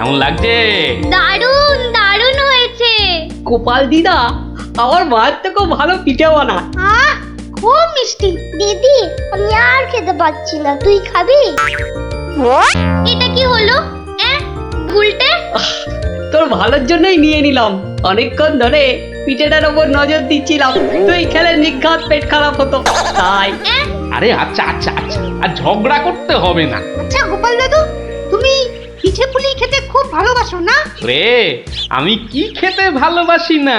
কেমন লাগছে? দারুণ দারুণ হয়েছে। গোপাল দিদা আমার মায়ের থেকেও ভালো পিঠে বানায়। আহ, খুব মিষ্টি। দিদি, আমি আর খেতে পাচ্ছি না, তুই খাবি? এটা কি হলো? উল্টে? তোর ভালোর জন্যই নিয়ে নিলাম। অনেকক্ষণ ধরে পিঠেটার ওপর নজর দিচ্ছিলাম, তুই খেলে নিঘাত পেট খারাপ হতো তাই। আরে আচ্ছা আচ্ছা আচ্ছা, আর ঝগড়া করতে হবে না। আচ্ছা গোপাল দাদু, তুমি পিঠে পুলি খেতে খুব ভালোবাসো না? রে, আমি কি খেতে ভালোবাসি না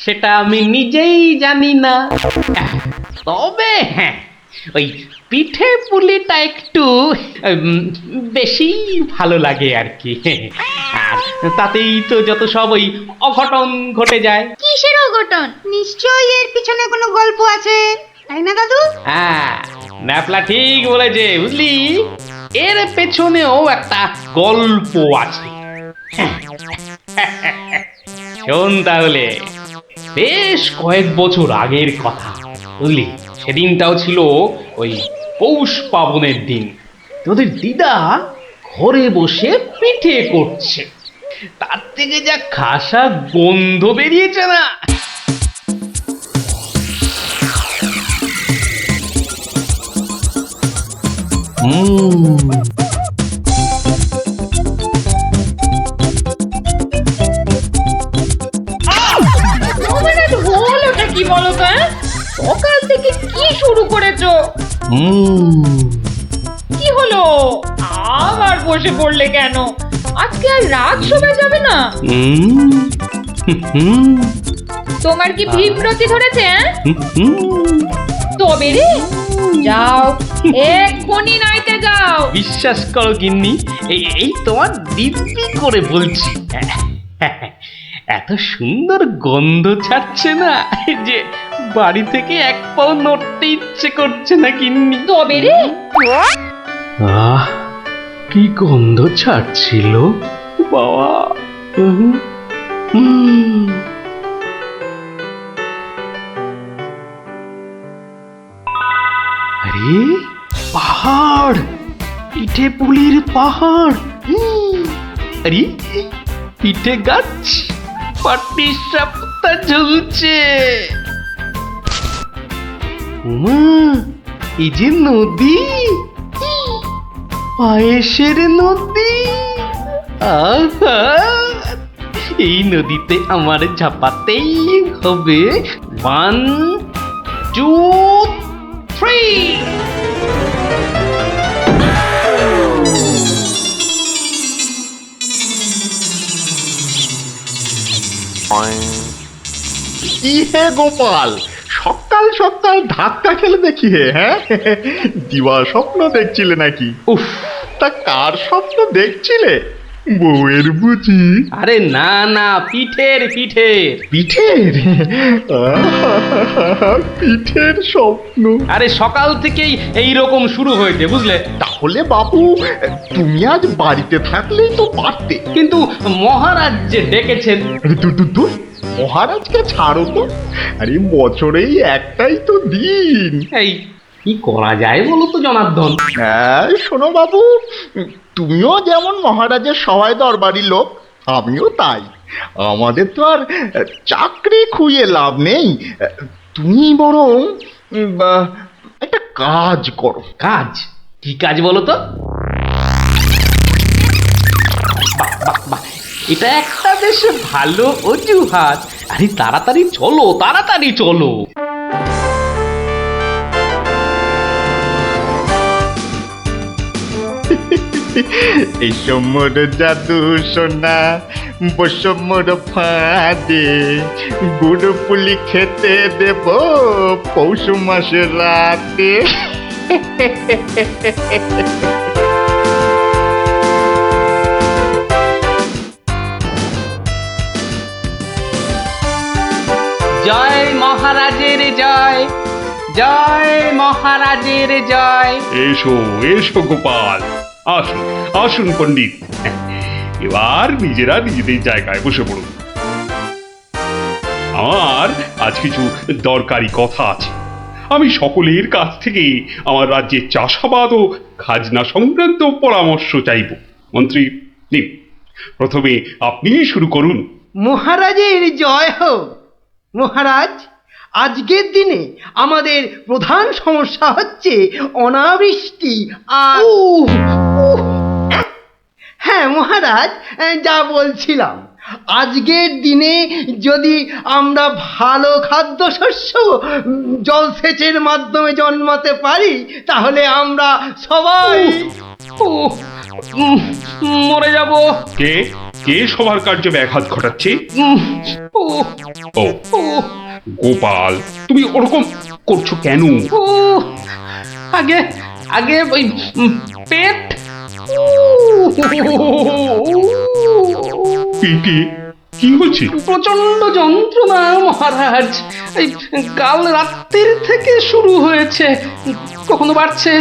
সেটা আমি নিজেই জানি না। তবে হ্যাঁ, ওই পিঠে পুলিটা একটু বেশি ভালো লাগে আর কি। আর তাতেই তো যত সব ওই অঘটন ঘটে যায়। কিসের অঘটন? নিশ্চয়ই এর পিছনে কোনো গল্প আছে, তাই না দাদু? হ্যাঁ, ন্যাপলা ঠিক বলেছে, বুঝলি, এর পেছনেও একটা গল্প আছে। শোন তাহলে, বেশ কয়েক বছর আগের কথা, বুঝলি, সেদিনটাও ছিল ওই পৌষ পাবনের দিন। তোদের দিদা ঘরে বসে পিঠে করছে, তার থেকে যা খাসা গন্ধ বেরিয়েছে না। হলোটা কি বলো তো? সকাল থেকে কি শুরু করেছো? কি হলো? আবার বসে পড়লে কেন? আজকে আর রাত শোভা যাবে না? তোমার কি বিব্রতি ধরেছে? তবে রে, যাও এক্ষুনি নাইতে যাও। বিশ্বাস করো গিন্নি, এই তোমার দিব্যি করে বলছি, এত সুন্দর গন্ধ ছাড়ছে না যে বাড়ি থেকে এক পাও নড়তে ইচ্ছে করছে না গিন্নি। তবে রে, আহ, কি গন্ধ ছাড়ছিল বাবা। আরে পাহাড়, পিঠে পুলির পাহাড়। আরে পিঠে গাছ, পাটি সাপটা ঝুলছে। এই যে নদী, পায়েসের নদী। আহা, এই নদীতে আমার ঝাপাতেই হবে। 1 2 3। কি হে গোপাল, সকাল সকাল ধাক্কা খেলে দেখি হে? হ্যাঁ, দিবা স্বপ্ন দেখছিলে নাকি? উফ, তা কার স্বপ্ন দেখছিলে? বউয়ের বুঝি? আরে না না, পিঠের পিঠের। পিঠের? পিঠের স্বপ্ন? আরে সকাল থেকেই এই রকম শুরু হয়েছে, বুঝলে। তাহলে বাবু, তুমি আজ বাড়িতে থাকলেই তো পারতে। কিন্তু মহারাজ যে ডেকেছেন। আরে দূর, মহারাজকে ছাড়ো তো। আরে বছরেই একটাই তো দিন। এই কি করা যায় বলো তো জনার্দন? হ্যাঁ শোনো বাবু, তুমিও যেমন মহারাজের সবাই দরবারি লোক, আমিও তাই। আমাদের তো আর চাকরি খুইয়ে লাভ নেই। তুমি বরং একটা কাজ করো। কাজ? কি কাজ বলো তো? বাহ বাহ বাহ, এটা একটা বেশ ভালো অজুহাত। আরে তাড়াতাড়ি চলো, তাড়াতাড়ি চলো। এই সমর জাদু সোনা বসমর ফাঁদে, গুড় পুলি খেতে দেব পৌষ মাসের রাতে। জয় মহারাজের জয়, জয় মহারাজের জয়। এসো এসো গোপাল, আসুন আসুন পণ্ডিত, এবার নিজেরা নিজেদের জায়গায় বসে পড়ুন। আমার আজ কিছু দরকারি কথা আছে। আমি সকলের কাছ থেকে আমার রাজ্যের চাষাবাদ ও খাজনা সংক্রান্ত পরামর্শ চাইব। মন্ত্রী নিন, প্রথমে আপনিই শুরু করুন। মহারাজের জয় হোক। মহারাজ, আজকের দিনে আমাদের প্রধান সমস্যা হচ্ছে অনাবৃষ্টি আর হ্যাঁ মহারাজ, যা বলছিলাম, আজকের দিনে যদি আমরা ভালো খাদ্যশস্য জলসেচের মাধ্যমে জন্মাতে পারি, তাহলে আমরা সবাই উহ, উম, মরে যাব। কে কে সবার কার্যে ব্যাঘাত ঘটাচ্ছে? উহ, ও উহ, গোপাল, তুমি ওরকম করছো কেন? উহ, আগে আগে ওই পেট। পেটে কি হয়েছে? প্রচন্ড যন্ত্রণা মহারাজ। এই কাল রাত্রির থেকে শুরু হয়েছে, কখনো বাড়ছে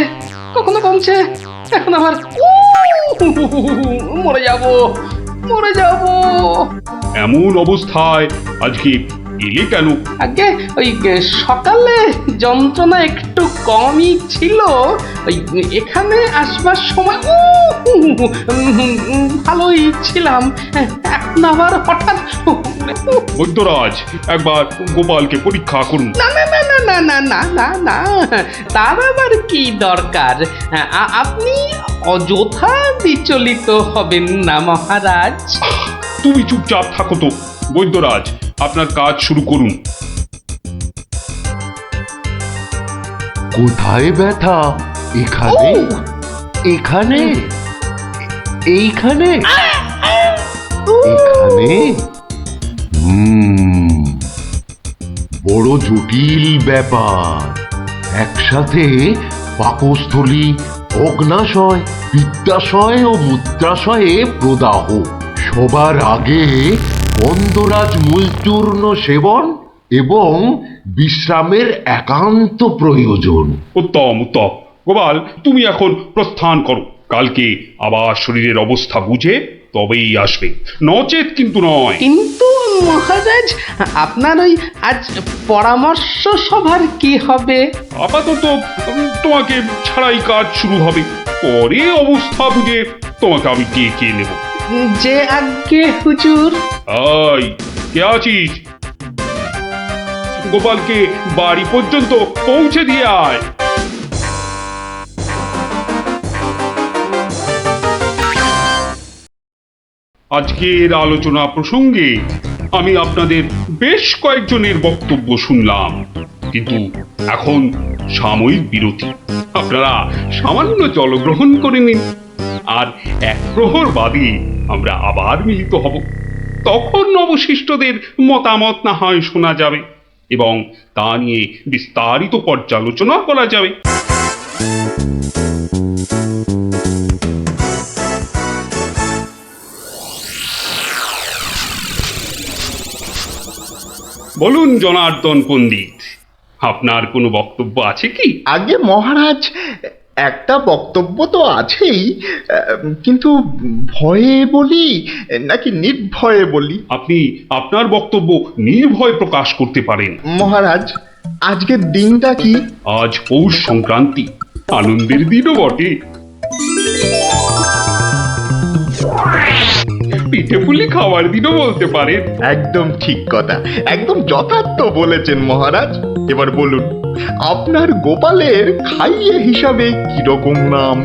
কখনো কমছে, এখন আবার মরে যাব মরে যাব। এমন অবস্থায় আজকে এলে কেন? আগে ওই সকালে যন্ত্রণা একটু কমই ছিল, ওই এখানে আসবার সময় ভালোই ছিলাম, এখন আবার হঠাৎ বৈদ্যরাজ, একবার গোপালকে পরীক্ষা করুন। না না না না না না না না না, তার আবার কি দরকার? আপনি অযথা বিচলিত হবেন না মহারাজ। তুমি চুপচাপ থাকো তো। বৈদ্যরাজ, আপনার কাজ শুরু করুন। কোথায় ব্যথা? এখানে? এখানে? এইখানে? এখানে? বড় জটিল ব্যাপার। একসাথে পাকস্থলী, অগ্নাশয়, পিত্তাশয় ও মূত্রাশয়ে প্রদাহ। সবার আগে গন্ধরাজ মূলচূর্ণ সেবন এবং বিশ্রামের একান্ত প্রয়োজন। উত্তম উত্তম। গোপাল, তুমি এখন প্রস্থান করো। কালকে আবার শরীরের অবস্থা বুঝে তবেই আসবে, নচেত কিন্তু নয়। কিন্তু মহারাজ, আপনার ওই আজ পরামর্শ সভার কি হবে? আপাতত তোমাকে ছাড়াই কাজ শুরু হবে, পরে অবস্থা বুঝে তোমাকে আমি ডেকে নেব। যে আজ্ঞে হুজুর। আই, কে আছিস? গোপালকে বাড়ি পর্যন্ত পৌঁছে দিয়ে আয়। আজকের আলোচনা প্রসঙ্গে আমি আপনাদের বেশ কয়েকজনের বক্তব্য শুনলাম, কিন্তু এখন সাময়িক বিরতি। আপনারা সামান্য জলগ্রহণ করে নিন, আর এক প্রহর বাদে আমরা আবার মিলিত হব। তখন অবশিষ্টদের মতামত না হয় শোনা যাবে এবং তা নিয়ে বিস্তারিত পর্যালোচনা করা যাবে। বলুন জনার্দন পণ্ডিত, আপনার কোনো বক্তব্য আছে কি? আগে মহারাজ, একটা বক্তব্য তো আছেই, কিন্তু ভয়ে বলি নাকি নির্ভয়ে বলি? আপনি আপনার বক্তব্য নির্ভয় প্রকাশ করতে পারেন। মহারাজ, আজকের দিনটা কি? আজ পৌষ সংক্রান্তি, আনন্দের দিনও বটে। পিঠে পুলি খাওয়ার দিনও বলতে পারেন। একদম ঠিক কথা, একদম যথার্থ বলেছেন মহারাজ। এবার বলুন, আপনার গোপালের খাইয়ে হিসাবে কিরকম নাম?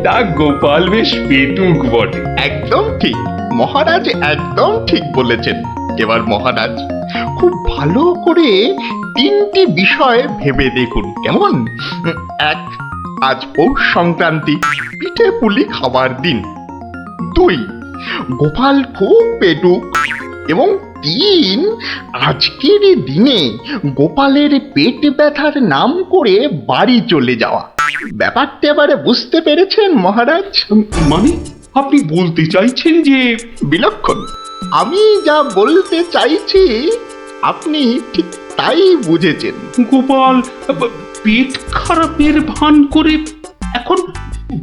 তা গোপাল বেশ পেটুক বটে। একদম ঠিক মহারাজ, একদম ঠিক বলেছেন। এবার মহারাজ, খুব ভালো করে তিনটি বিষয় ভেবে দেখুন, কেমন? এক, আজ পৌষ সংক্রান্তি, পিঠে পুলি খাবার দিন। দুই, গোপাল খুব পেটুক। এবং তিন, আজকের দিনে গোপালের পেট ব্যথার নাম করে বাড়ি চলে যাওয়া। ব্যাপারটা এবারে বুঝতে পেরেছেন মহারাজ? মানে আপনি বলতে চাইছেন যে? বিলক্ষণ। আমি যা বলতে চাইছি আপনি ঠিক তাই বুঝেছেন। গোপাল পেট খারাপের ভান করে এখন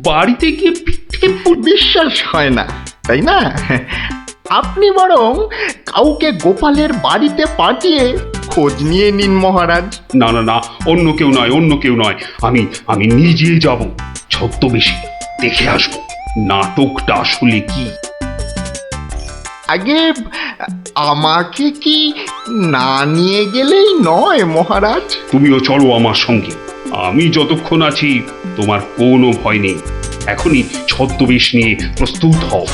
বাড়িতে গিয়ে পিঠে বিশ্বাস হয় না, তাই না? আপনি বরং কাউকে গোপালের বাড়িতে পাঠিয়ে খোঁজ নিয়ে নিন মহারাজ। না না না, অন্য কেউ নয়, অন্য কেউ নয়, আমি নিজে যাব, ছদ্মবেশে দেখে আসবো। নাটকটা আসলে কি? আগে আমাকে কি না নিয়ে গেলেই নয় মহারাজ? তুমিও চলো আমার সঙ্গে। আমি যতক্ষণ আছি তোমার কোনো ভয় নেই। এখনই ছদ্মবেশ নিয়ে প্রস্তুত হও।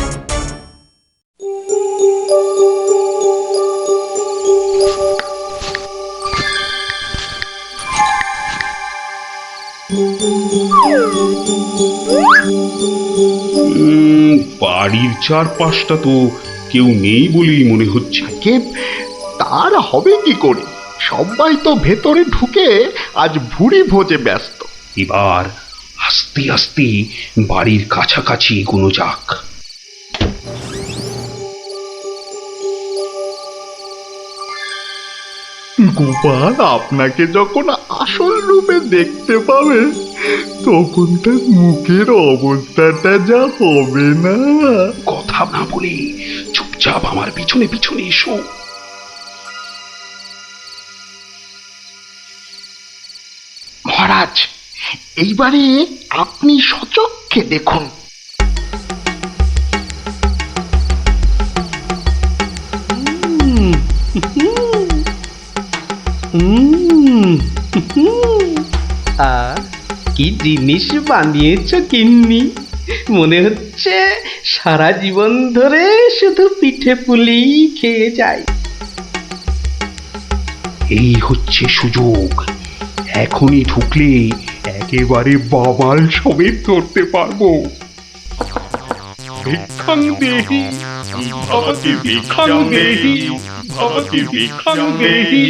বাড়ির চারপাশটা তো কেউ নেই বলেই মনে হচ্ছে। কে তার হবে কি করে? সবাই তো ভেতরে ঢুকে আজ ভুরি ভোজে ব্যস্ত। এবার আস্তে আস্তে বাড়ির কাছাকাছি এগোনো যাক। গোপাল আপনাকে যখন আসল রূপে দেখতে পাবে তখন তার মুখের অবস্থাটা যা হবে না। কথা না বলে চুপচাপ আমার পিছনে পিছনে এসো। মহারাজ, এইবারে আপনি সচক্ষে দেখুন। কি জিনিস বানিয়েছ গিন্নি! মনে হচ্ছে সারা জীবন ধরে শুধু পিঠে পুলি খেয়ে যাই। এই হচ্ছে সুযোগ। এখনই ঢুকলে একেবারে বাবাল সমেত ধরতে পারবো। ভিক্ষাং দেহি ভবতি ভিক্ষাং দেহি ভবতি ভিক্ষাং দেহি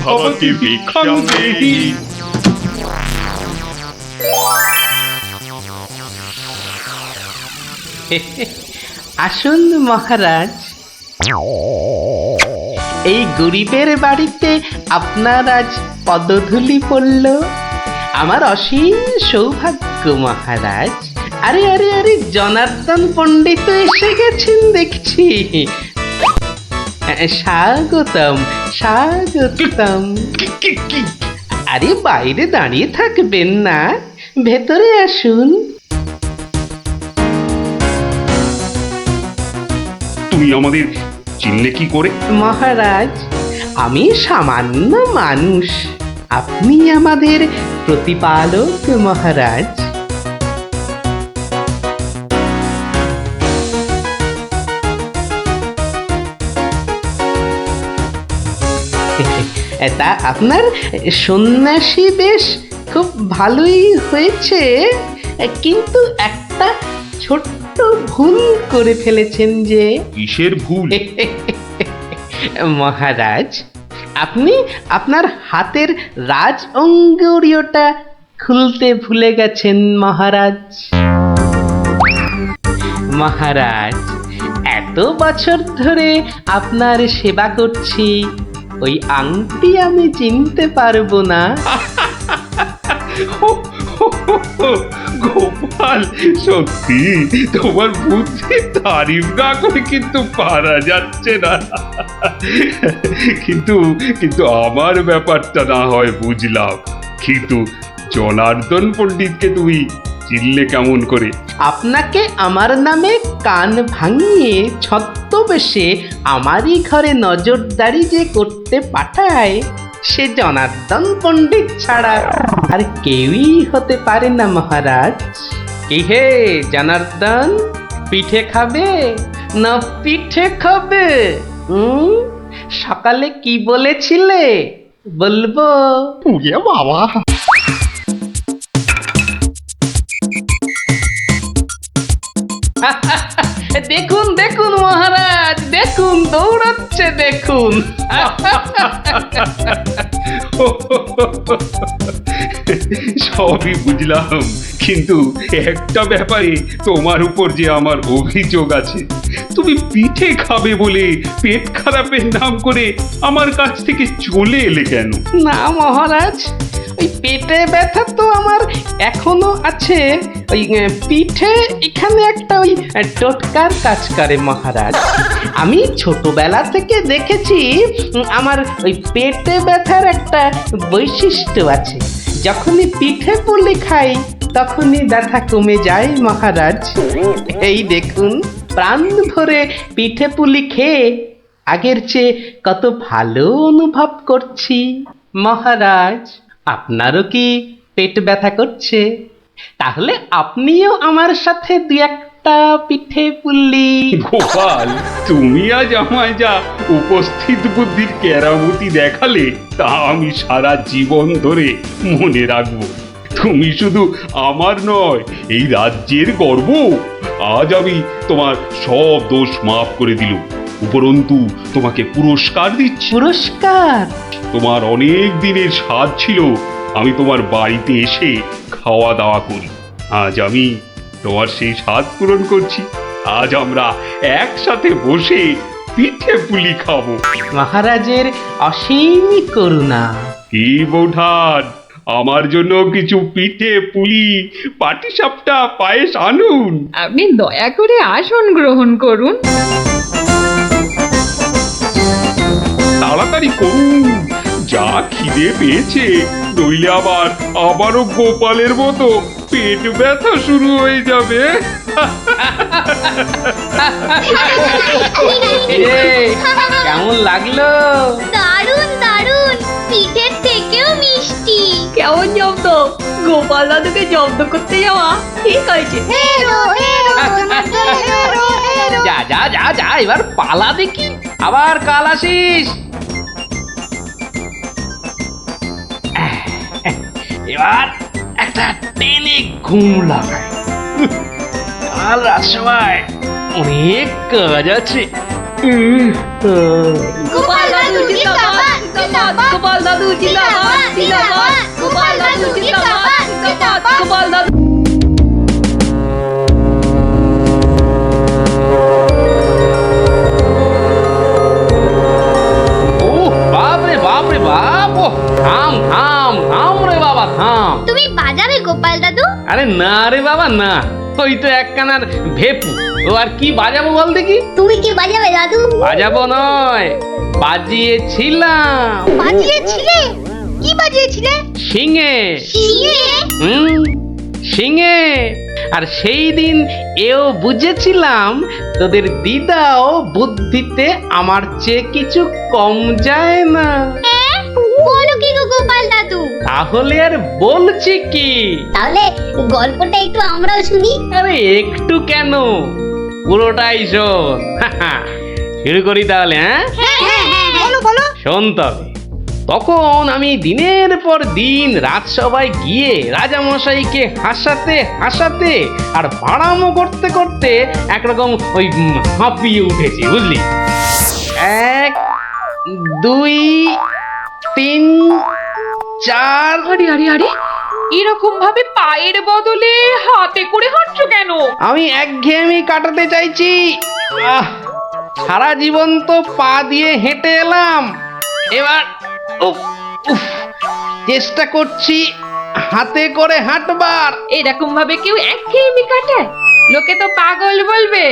ভবতি ভিক্ষাং দেহি। আসুন মহারাজ, এই গরিবের বাড়িতে আপনার আজ পদধূলি পড়ল। আমার অসীম সৌভাগ্য মহারাজ। আরে আরে আরে, জনার্দন পণ্ডিত এসে গেছেন দেখছি। স্বাগতম স্বাগতম। আরে বাইরে দাঁড়িয়ে থাকবেন না, ভেতরে আসুন। তুমি আমাদের চিনলে কি করে? মহারাজ, আমি সামান্য মানুষ, আপনি আমাদের প্রতিপালক মহারাজ। তা আপনার সন্ন্যাসী বেশ খুব ভালোই হয়েছে, কিন্তু একটা ছোট্ট ভুল করে ফেলেছেন যে। কিসের ভুল? মহারাজ, আপনি আপনার হাতের রাজ অঙ্গুরীয়টা খুলতে ভুলে গেছেন মহারাজ। মহারাজ, এত বছর ধরে আপনার সেবা করছি, ওই আংটি আমি চিনতে পারবো না? গোপাল, সত্যি তোমার বুদ্ধির তারিফ না করে কিন্তু পারা যাচ্ছে না। কিন্তু কিন্তু আমার ব্যাপারটা না হয় বুঝলাম, কিন্তু জনার্দন পণ্ডিতকে তুমি চিনলে কেমন করে? আপনাকে আমার নামে কান ভাঙিয়ে ছদ্মবেশে আমারই ঘরে নজরদারি যে করতে পাঠায়, সে জনার্দন পণ্ডিত ছাড়া আর কেউই হতে পারে না মহারাজ। কি হে জনার্দন, পিঠে খাবে না পিঠে খাবে? সকালে কি বলেছিলে বলবো? পুড়িয়ে বাবা! দেখুন দেখুন মহারাজ, দেখুন দৌড়াচ্ছে দেখুন। সবই বুঝলাম, কিন্তু একটা ব্যাপারে তোমার উপর যে আমার অভিযোগ আছে। তুমি পিঠে খাবে বলে পেট খারাপের নাম করে আমার কাছ থেকে চলে এলে কেন? না মহারাজ, ওই পেটে ব্যথা তো আমার এখনো আছে। ওই পিঠে এখানে একটা ওই টোটকার কাজ করে মহারাজ। আমি ছোটবেলা থেকে দেখেছি আমার ওই পেটে ব্যথার একটা বৈশিষ্ট্য আছে। যখনই পিঠে পুলি খাই তখনই ব্যথা কমে যায় মহারাজ। এই দেখুন, প্রাণ ভরে পিঠে পুলি খেয়ে আগের চেয়ে কত ভালো অনুভব করছি। মহারাজ, আপনারও কি পেট ব্যথা করছে? তাহলে আপনিও আমার সাথে দু একটা পিঠে পুলি। গোপাল, তুমি আজ আমায় যা উপস্থিত বুদ্ধির কেরামতি দেখালে তা আমি সারা জীবন ধরে মনে রাখবো। তুমি শুধু আমার নয়, এই রাজ্যের গর্ব। আজ আমি তোমার সব দোষ মাফ করে দিলুম, উপরন্তু তোমাকে পুরস্কার দিচ্ছি। পুরস্কার? তোমার অনেক দিনের স্বাদ ছিল আমি তোমার বাড়িতে এসে খাওয়া দাওয়া করি। আজ আমি তোমার সেই স্বাদ পূরণ করছি। আজ আমরা একসাথে বসে পিঠে পুলি খাবো। মহারাজের অসীম করুণা। কি বৌঠান, আমার জন্য কিছু পিঠে পুলি পাটিসাপটা পায়েস আনুন। আপনি দয়া করে আসন গ্রহণ করুন। তাড়াতাড়ি করুন, যা খিদে পেয়েছে, নইলে আবারও গোপালের মতো পেট ব্যথা শুরু হয়ে যাবে। কেমন লাগলো? দারুণ দারুণ, পিঠের থেকেও মিষ্টি। কেমন জব্দ? গোপাল দাদুকে জব্দ করতে যাওয়া ঠিক হয়েছে। যা যা যা যা, এবার পালা দেখি, আবার কাল আসিস। এবার একটা টেনে ঘুম লাগায়। কাল রাজসভায় অনেক কাজ আছে। গোপাল দাদু জিন্দাবাদ, জিন্দাবাদ। গোপাল দাদু জিন্দাবাদ, জিন্দাবাদ। গোপাল দাদু জিন্দাবাদ, জিন্দাবাদ। গোপাল দাদু। ও বাপ রে বাপ রে বাপ! ও থাম থাম থাম রে বাবা, থাম। তুমি বাজাবে গোপাল দাদু? আরে না রে বাবা না, ওই তো একখানার ভেপু। ও আর কি বাজাবো বল দেখি? তুমি কি বাজাবে দাদু? বাজাবো নয়, বাজিয়েছিলাম। বাজিয়েছিলে? কি বাজিয়েছিলে? শিঙে। শিঙে? শিঙে। আর সেই দিন এও বুঝেছিলাম তোদের দিদাও বুদ্ধিতে আমার চেয়ে কিছু কম যায় না। বলো কি গো গোপাল দাদু? তাহলে আর বলছি কি, তাহলে গল্পটা একটু আমরাও শুনি। আরে একটু কেন, পুরোটাই শোন। শুরু করি তাহলে। বলো বলো। শোন তবে, তখন আমি দিনের পর দিন রাজসভায় গিয়ে রাজামশাইকে হাসাতে হাসাতে আর বাড়ামো করতে করতে একরকম ওই হাঁপিয়ে উঠেছি, বুঝলি? 1 2 3 4। আরে আরে আরে, এরকম ভাবে পায়ের বদলে হাতে করে হাঁটছো কেন? আমি একঘেয়েমি কাটাতে চাইছি। সারা জীবন তো পা দিয়ে হেঁটে এলাম, এবার উফ উফ চেষ্টা করছি হাতে করে হাঁটবার। এরকম ভাবে কেউ একঘেয়েমি কাটায়? লোকে তো পাগল বলবে।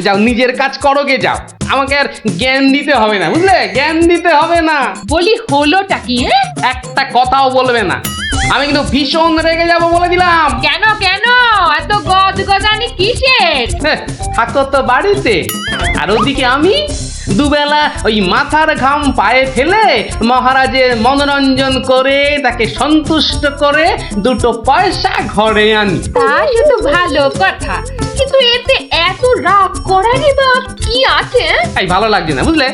যাও, নিজের কাজ করো গে, যাও। আমাকে আর জ্ঞান দিতে হবে না, বুঝলে? জ্ঞান দিতে হবে না। বলি হলোটা কি? একটা কথাও বলবে না, আমি কিন্তু ভীষণ রেগে যাব বলে দিলাম। কেন কেন এত গজগজানি কিসের? থাকো তো বাড়িতে, আর ওদিকে আমি দুবেলা ওই মাথার ঘাম পায়ে ফেলে মহারাজের মনোরঞ্জন করে তাকে সন্তুষ্ট করে 2 পয়সা ঘরে আনি। তা সে তো ভালো কথা, কিন্তু এতে এত রাগ করারই বা কি আছে? তাই ভালো লাগছে না, বুঝলে?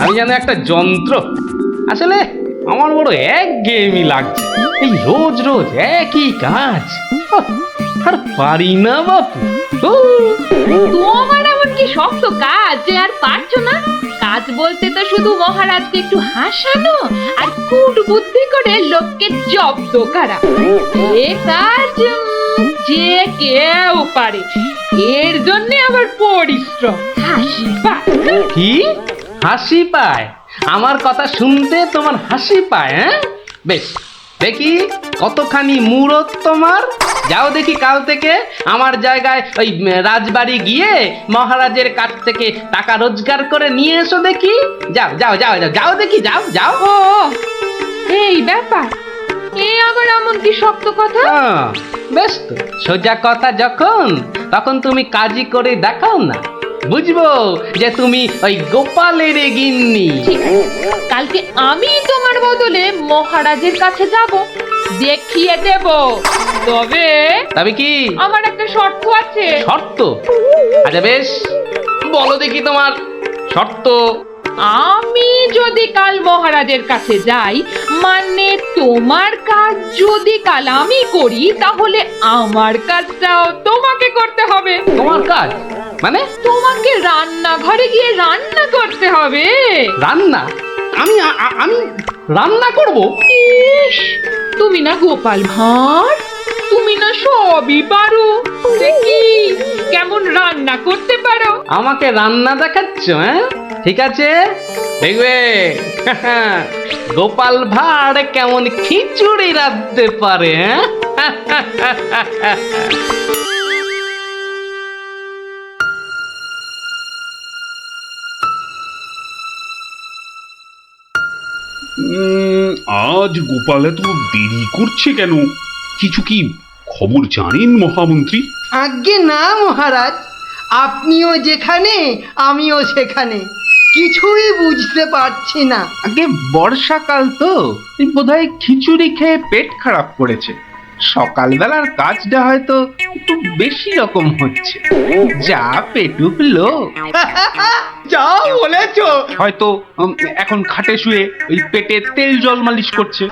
আমি যেন একটা যন্ত্র। আসলে আমার বড় একঘেয়েমি লাগছে, এই রোজ রোজ একই কাজ। আর পারি না বাপু। তোমার এমন কি শক্ত কাজ যে আর পারছো না? কাজ বলতে তো শুধু মহারাজকে একটু হাসানো আর কুট বুদ্ধি করে লোককে জব্দ করা। এ কাজ যে কেউ পারে, এর জন্য আবার পরিশ্রম। হাসি পায়। কি হাসি পায়? আমার কথা শুনতে তোমার হাসি পায়? হ্যাঁ, বেশ, দেখি কতখানি মুরত তোমার। যাও দেখি কাল থেকে আমার জায়গায় ওই রাজবাড়ি গিয়ে মহারাজের কাছ থেকে টাকা রোজগার করে নিয়ে এসো দেখি। যাও যাও যাও যাও যাও দেখি, যাও যাও। ও এই ব্যাপার, এ আবার এমন কি শক্ত কথা? বেশ তো, সোজা কথা যখন, তখন তুমি কাজই করে দেখাও না, বুঝবো যে তুমি ওই গোপালের গিন্নি। ঠিক আছে, কালকে আমি তোমার বদলে মহারাজের কাছে যাব, দেখিয়ে দেব। তবে তবে কি আমার একটা শর্ত আছে। শর্ত? আচ্ছা বেশ, বলো দেখি তোমার শর্ত। আমি যদি কাল মহারাজের কাছে যাই, মানে তোমার কাজ যদি কাল আমি করি, তাহলে আমার কাজটাও তোমাকে করতে হবে। তোমার কাজ মানে? তোমাকে রান্নাঘরে গিয়ে রান্না করতে হবে। রান্না? আমি আমি রান্না করব? ইস, তুমি না গোপাল ভাঁড়, তুমি না সবই পারো। দেখি কেমন রান্না করতে পারো। আমাকে রান্না দেখাচ্ছ? হ্যাঁ, ঠিক আছে, দেখবে গোপাল ভাঁড় কেমন খিচুড়ি রাঁধতে পারে। হ্যাঁ, আজ গোপাল এত দেরি করছে কেন? কিছু কি খবর জানেন মহামন্ত্রী? আজ্ঞে না মহারাজ, আপনিও যেখানে আমিও সেখানে, কিছুই বুঝতে পারছি না। আগে বর্ষাকাল তো, বোধহয় খিচুড়ি খেয়ে পেট খারাপ করেছে। সকালবেলার কাজটা হয়তো একটু বেশি রকম হচ্ছে, যা পেটুক লোক। যা বলেছো। হয়তো এখন খাটে শুয়ে ওই পেটে তেল জল মালিশ করছে।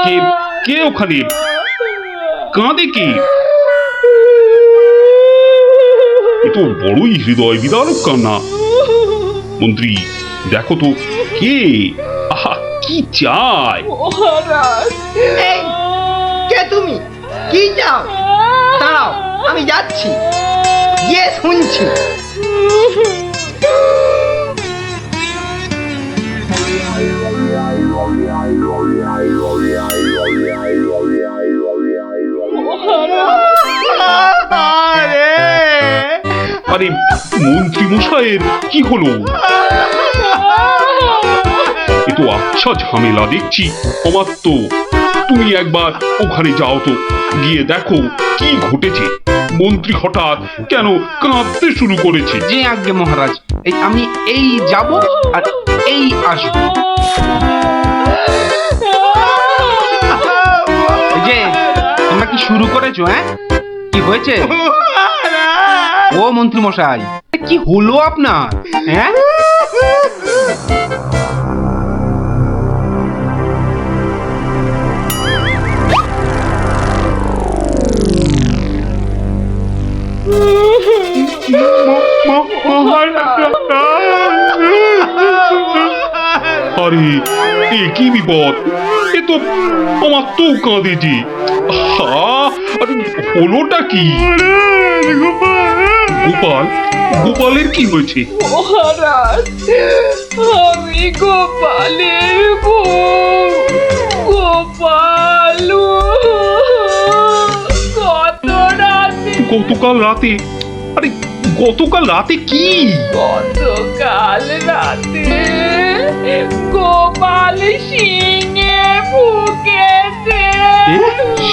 কে কে ওখানে কাঁদে? কে? এ তো বড়ই হৃদয় বিদারক কান্না। মন্ত্রী, দেখো তো কে? আহা, কি চায়? এই, কে তুমি? কি চাও? দাঁড়াও, আমি যাচ্ছি, গিয়ে শুনছি। আরে মন্ত্রী মশাইয়ের কি হলো? এ তো আচ্ছা ঝামেলা দেখছি। অমাত্য, তুমি একবার ওখানে যাও তো, গিয়ে দেখো কি ঘটেছে। মন্ত্রী হঠাৎ কেন কাঁদতে শুরু করেছে? যে আজ্ঞে মহারাজ, আমি এই যাব আর এই আসবো। এই যে তোমরা কি শুরু করেছো? হ্যাঁ, কি হয়েছে? ও মন্ত্রী মশাই, কি হলো আপনার? হ্যাঁ, আরে এ কি বিপদ! এ তো অমাত্য কাঁদে যে। আরে হলোটা কি? গোপাল, গোপালের কি হয়েছে? মহারাজ, আমি গোপালের বউ। গোপাল গতকাল রাতে? আরে গতকাল রাতে কি? গতকাল রাতে গোপাল শিঙে ফুকেছে।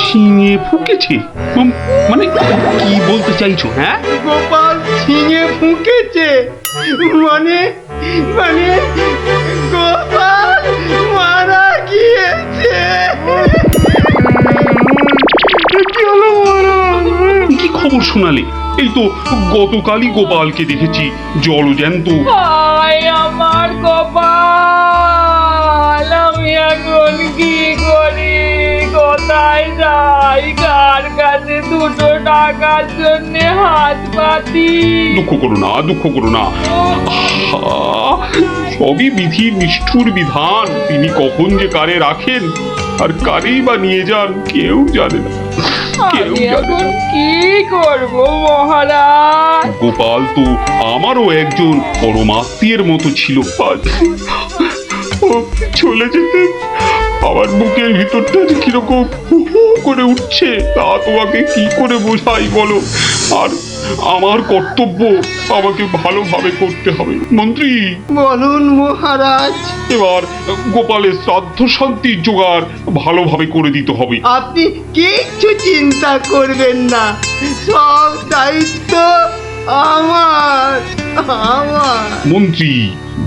শিঙে ফুকেছে? মানে কি বলতে চাইছো? হ্যাঁ, গোপাল ছিঙে ফুঁকেছে মানে? মানে গোপাল মারা গিয়েছে। কি খবর শোনালে? এই তো গতকালই গোপালকে দেখেছি জলজ্যান্ত। হায় আমার গোপাল, আমি এখন কি করি? কোথায় যাই? কার কাছে দুটো টাকার জন্য হাত পাতি? দুঃখ করো না, দুঃখ করো না। সবই বিধির নিষ্ঠুর বিধান। তিনি কখন যে কারে রাখেন আর কারেই বা নিয়ে যান কেউ জানে না, কেউ আমি জানে এখন না। কি করব মহারাজ? গোপাল তো আমারও একজন পরমাত্মীয়ের মতো ছিল। আজ ও চলে যেতে আমার বুকের ভিতরটা যে কিরকম হু হু করে উঠছে, তা তোমাকে কি করে বোঝাই বলো। আর আমার কর্তব্য আমাকে ভালোভাবে করতে হবে। মন্ত্রী, বলুন মহারাজ। এবার গোপালের শ্রাদ্ধ শান্তির জোগাড় ভালোভাবে করে দিতে হবে। আপনি কিচ্ছু চিন্তা করবেন না, সব দায়িত্ব আমার আমার মন্ত্রী,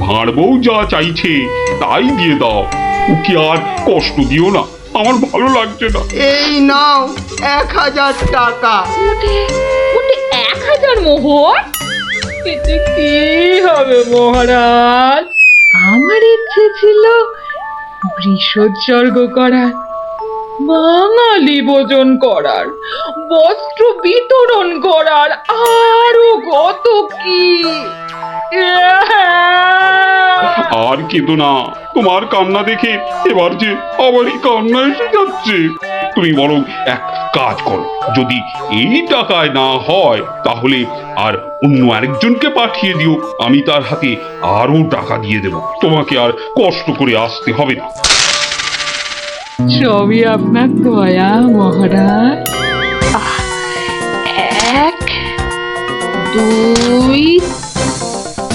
ভাঁড় বউ যা চাইছে তাই দিয়ে দাও, ওকে আর কষ্ট দিও না, আমার ভালো লাগছে না। এই নাও 1000 টাকা। ওটে 1000 মোহর? এতে কি হবে মহারাজ? আমার ইচ্ছে ছিল বৃষোৎসর্গ করার, বাঙালি ভোজন করার, বস্ত্র বিতরণ করার, আরো কত কি। আর কেঁদো না, তোমার কান্না দেখে এবার যে আমারই কান্না এসে যাচ্ছে। তুমি বরং এক কাজ করো, যদি এই টাকায় না হয় তাহলে আর অন্য আরেকজনকে পাঠিয়ে দিও, আমি তার হাতে আরো টাকা দিয়ে দেব, তোমাকে আর কষ্ট করে আসতে হবে না। সবই আপনার দয়া মহারাজ। 1 2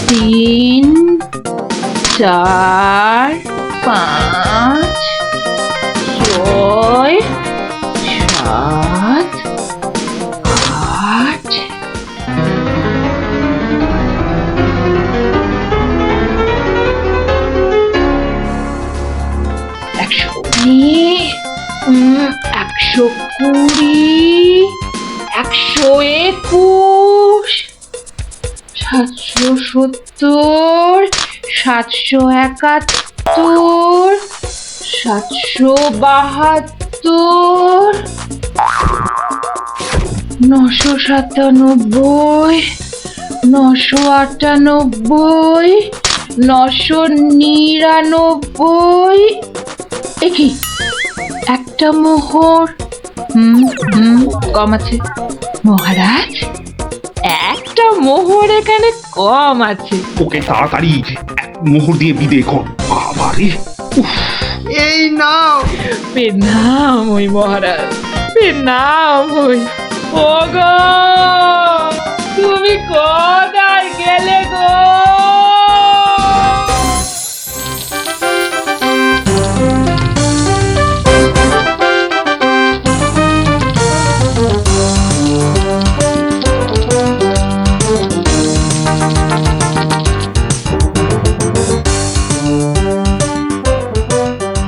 3 4 5 6 7 8 119 120 121 770 771 772 997 998 999। একই একটা মোহর কম আছে মহারাজ, একটা মোহর এখানে কম আছে। ওকে তাড়াতাড়ি এক মোহর দিয়ে বিদে কর। বাবারে, এই নাও। প্রণাম ওই মহারাজ, প্রণাম ওই। ওগো, তুমি কোথায় গেলে গো?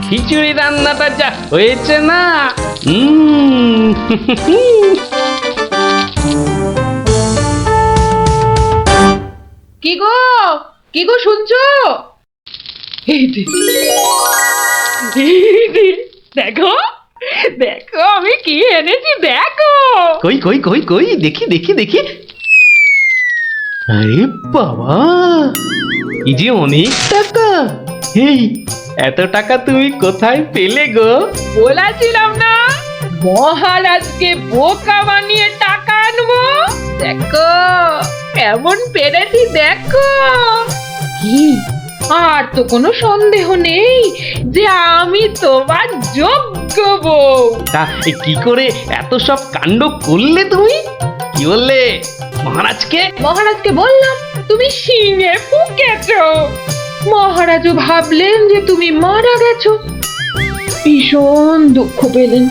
খিচুড়ি রান্নাটা যা হয়েছে না, কি গো, কি গো শুনছো? এই যে, দেখো দেখো আমি কি এনেছি, দেখো। কই কই কই কই, দেখি দেখি দেখি। আরে বাবা, এই যে অনেক টাকা। এই এত টাকা তুমি কোথায় পেলে গো? বলেছিলাম না মহারাজকে বোকা বানিয়ে টাকা আনবো। দেখো কেমন পেরেছি, দেখো। কি আর তো কোনো সন্দেহ নেই যে আমি তোমার যোগ্য বউ। তা কি করে এত সব কাণ্ড করলে তুমি? কি বললে মহারাজকে? মহারাজকে বললাম তুমি শিঙে ফুঁকেছো। মহারাজও ভাবলেন যে তুমি মারা গেছো, ভীষণ দুঃখ পেলেন।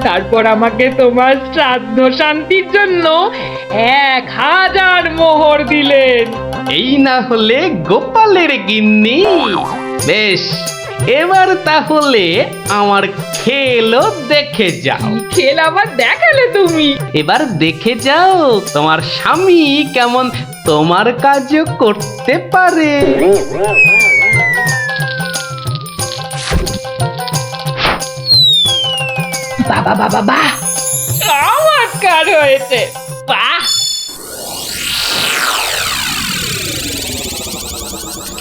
তারপর আমাকে তোমার শ্রাদ্ধ শান্তির জন্য 1000 মোহর দিলেন। এই না হলে গোপালের গিন্নি। বেশ, এবার তাহলে আমার খেলও দেখে যাও। খেল আবার দেখালে তুমি? এবার দেখে যাও তোমার স্বামী কেমন তোমার কাজও করতে পারে। বাবা বাবা বাহ, চমৎকার হয়েছে, বাহ।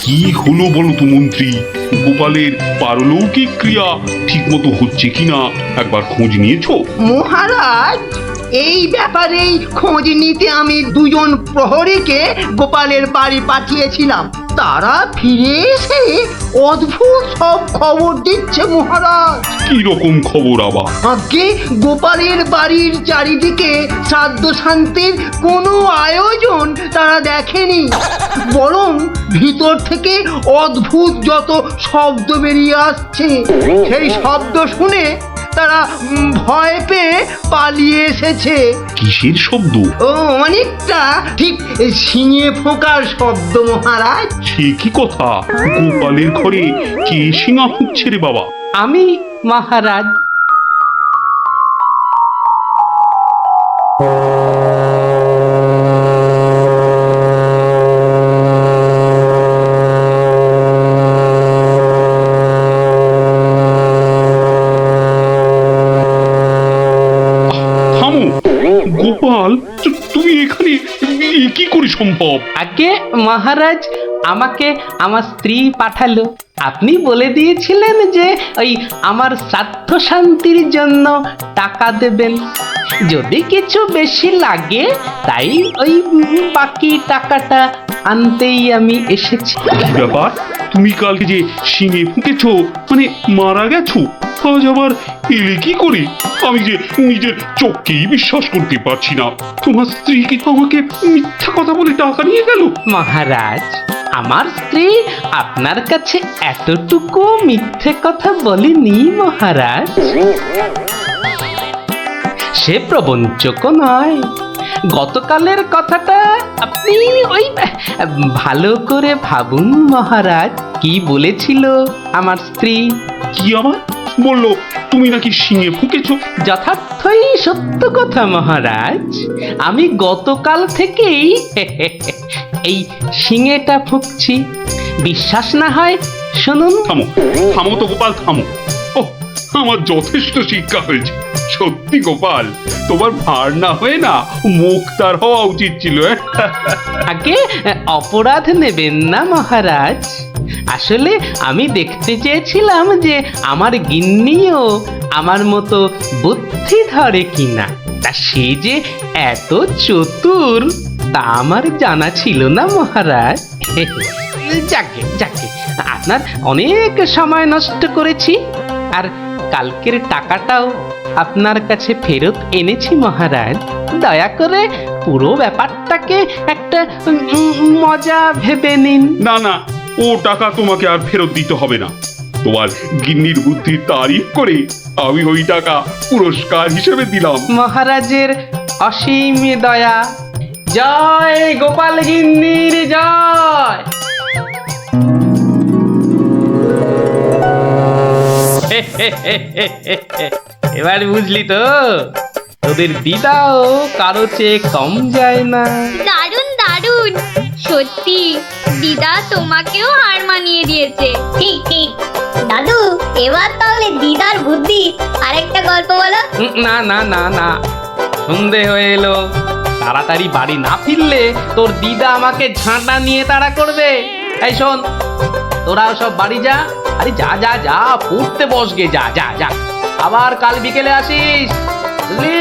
কি হলো বলো তো মন্ত্রী? গোপালের পারলৌকিক ক্রিয়া ঠিক মতো হচ্ছে কিনা একবার খোঁজ নিয়েছো? মহারাজ, এই ব্যাপারেই খোঁজ নিতে আমি দুজন প্রহরীকে গোপালের বাড়ি পাঠিয়েছিলাম। তারা ফিরে এসে অদ্ভুত সব খবর দিচ্ছে মহারাজ। কি রকম খবর আবার? আগে গোপালের বাড়ির চারিদিকে শ্রাদ্ধ শান্তির কোনো আয়োজন তারা দেখেনি, বরং ভিতর থেকে অদ্ভুত যত শব্দ বেরিয়ে আসছে, সেই শব্দ শুনে তারা ভয় পেয়ে পালিয়ে এসেছে। কিসের শব্দ? ও অনেকটা ঠিক শিঙে ফোঁকার শব্দ মহারাজ। সে কি কথা? গোপালের ঘরে কে শিঙা ফুঁকছে রে বাবা? আমি মহারাজ। থামো গোপাল, তুমি এখানে এ কি করে সম্ভব? আগে মহারাজ, আমাকে আমার স্ত্রী পাঠালো। আপনি বলে দিয়েছিলেন যে ওই আমার শ্রাদ্ধ শান্তির জন্য টাকা দেবেন, যদি কিছু বেশি লাগে তাই ওই বাকি টাকাটা আনতেই আমি এসেছি। কি ব্যাপার? তুমি কালকে যে শিঙে ফুঁকেছো, মানে মারা গেছো, আজ আবার এলে কি করে? আমি যে নিজের চোখকেই বিশ্বাস করতে পারছি না। তোমার স্ত্রী কি আমাকে মিথ্যা কথা বলে টাকা নিয়ে গেল? মহারাজ, আমার স্ত্রী আপনার কাছে এতটুকু মিথ্যে কথা বলেনি মহারাজ। সে প্রবঞ্চক নয়। গতকালের কথাটা আপনি ওই ভালো করে ভাবুন মহারাজ, কি বলেছিল আমার স্ত্রী। কি আবার বললো? তুমি নাকি শিঙে ফুঁকেছো? যথার্থই সত্য কথা মহারাজ। আমি গতকাল থেকেই এই শিঙেটা ফুঁকছি। বিশ্বাস না হয় শুনুন। থামো থামো তো গোপাল, থামো। ও, আমার যথেষ্ট শিক্ষা হয়েছে। সত্যি গোপাল, তোমার ভার না হয়ে না মুখ তার হওয়া উচিত ছিল। আগে অপরাধ নেবেন না মহারাজ। আসলে আমি দেখতে চেয়েছিলাম যে আমার গিন্নিও আমার মতো বুদ্ধি ধরে কিনা। তা সে যে এত চতুর তা আমার জানা ছিল না মহারাজ। যাকে যাকে, আপনার অনেক সময় নষ্ট করেছি, আর কালকের টাকাটাও আপনার কাছে ফেরত এনেছি মহারাজ। দয়া করে পুরো ব্যাপারটাকে একটা মজা ভেবে নিন। না না, ও টাকা তোমাকে আর ফেরত দিতে হবে না। তোমার গিন্নির বুদ্ধির তারিফ করে আমি ওই টাকা পুরস্কার হিসেবে দিলাম। মহারাজের অসীম দয়া। জয় গোপাল গিন্নির জয়। এবার বুঝলি তো, তোদের দিদাও কারো চেয়ে কম যায় না। দারুণ দারুণ, সত্যি দিদা তোমাকেও হার মানিয়ে দিয়েছে। ঠিক ঠিক দাদু, এবার তাহলে দিদার বুদ্ধি আরেকটা গল্প বলো। না না না না, সন্ধে হয়ে এলো। তাড়াতাড়ি বাড়ি না ফিরলে তোর দিদা আমাকে ঝাঁটা নিয়ে তাড়া করবে। এই শোন, তোরাও সব বাড়ি যা। আরে যা যা যা, পড়তে বসগে, যা যা যা। আবার কাল বিকেলে আসিস, বুঝলি?